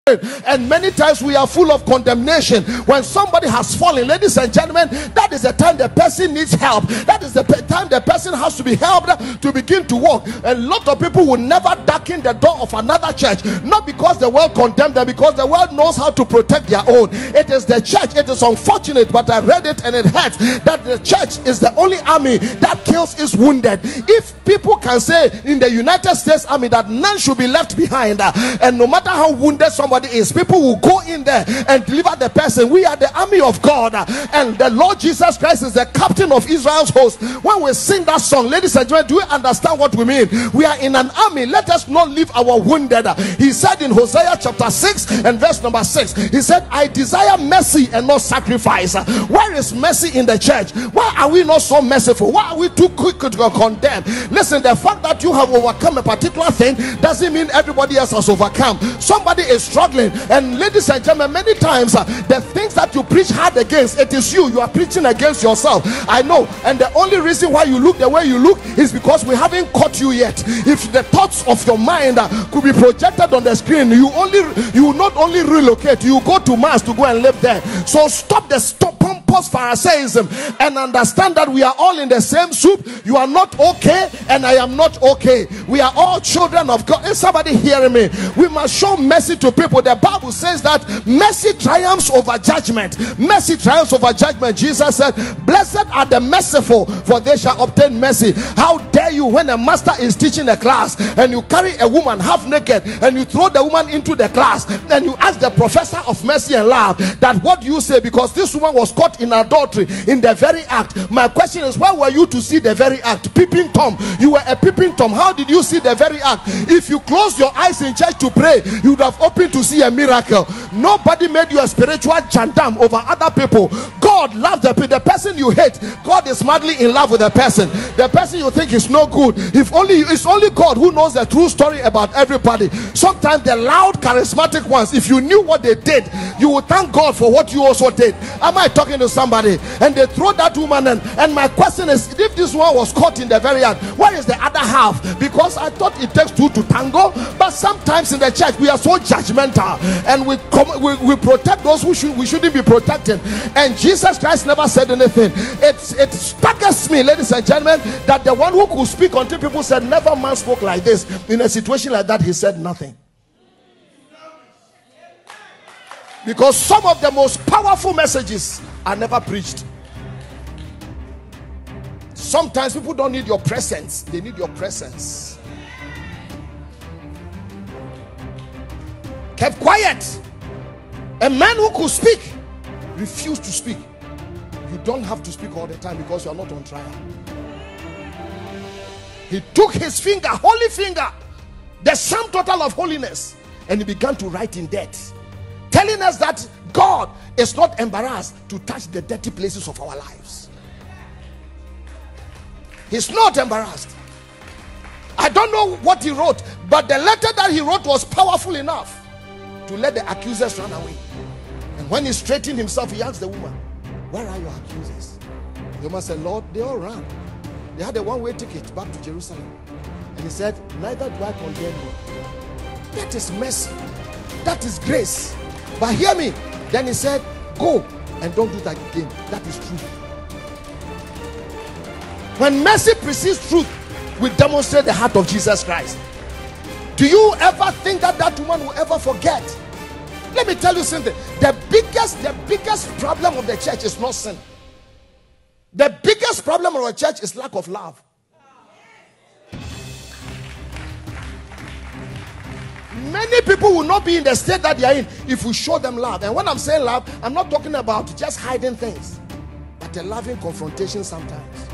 And many times we are full of condemnation. When somebody has fallen, ladies and gentlemen, that is the time the person needs help. That is the time the person has to be helped to begin to walk. A lot of people will never darken the door of another church, not because the world condemns them, because the world knows how to protect their own. It is the church. It is unfortunate, but I read it and it hurts, that the church is the only army that kills its wounded. If people can say in the United States Army that none should be left behind, and no matter how wounded somebody is, people will go in there and deliver the person. We are the army of God, and the Lord Jesus Christ is the captain of Israel's host. When we sing that song, ladies and gentlemen, do we understand what we mean? We are in an army. Let us not leave our wounded. He said in Hosea chapter 6 and verse number 6, he said, I desire mercy and not sacrifice. Where is mercy in the church? Why are we not so merciful? Why are we too quick to condemn? Listen, the fact that you have overcome a particular thing doesn't mean everybody else has overcome. Somebody is struggling, and ladies and gentlemen, many times the things that you preach hard against, it is you are preaching against yourself. I know, and the only reason why you look the way you look is because we haven't caught you yet. If the thoughts of your mind could be projected on the screen, you will not only relocate, you go to Mars to go and live there. So stop the pompous Pharisaism and understand that we are all in the same soup. You are not okay and I am not okay. We are all children of God. Is somebody hearing me? We must show mercy to people. The Bible says that mercy triumphs over judgment. Mercy triumphs over judgment. Jesus said, blessed are the merciful, for they shall obtain mercy. How dare you, when a master is teaching a class and you carry a woman half naked and you throw the woman into the class and you ask the professor of mercy and love that what do you say, because this woman was caught in adultery in the very act. My question is, where were you to see the very act? Peeping Tom. You were a peeping Tom. How did you see the very act? If you closed your eyes in church to pray, you would have opened to see a miracle. Nobody made you a spiritual gendarme over other people. God loves the person you hate. God is madly in love with the person. The person you think is no good. It's only God who knows the true story about everybody. Sometimes the loud charismatic ones, if you knew what they did, you would thank God for what you also did. Am I talking to somebody? And they throw that woman in. And my question is, if this one was caught in the very act, where is the other half? Because I thought it takes two to tango, but sometimes in the church we are so judgmental and we protect those who we shouldn't be protecting. And Jesus Christ never said anything. It staggers me, ladies and gentlemen, that the one who could speak until people said never man spoke like this. In a situation like that, he said nothing. Because some of the most powerful messages are never preached. Sometimes people don't need your presence, they need your presence. Kept quiet. A man who could speak refused to speak. You don't have to speak all the time because you are not on trial. He took his finger, holy finger, the sum total of holiness, and he began to write in dirt, telling us that God is not embarrassed to touch the dirty places of our lives. He's not embarrassed. I don't know what he wrote, but the letter that he wrote was powerful enough to let the accusers run away. And when he straightened himself, he asked the woman, where are your accusers? The woman said, Lord, they all ran. They had a one-way ticket back to Jerusalem. And he said, neither do I condemn you. That is mercy. That is grace. But hear me. Then he said, go and don't do that again. That is truth. When mercy precedes truth, we demonstrate the heart of Jesus Christ. Do you ever think that that woman will ever forget? Let me tell you something. The biggest problem of the church is not sin. The biggest problem of the church is lack of love. Many people will not be in the state that they are in if we show them love. And when I'm saying love, I'm not talking about just hiding things, but a loving confrontation sometimes.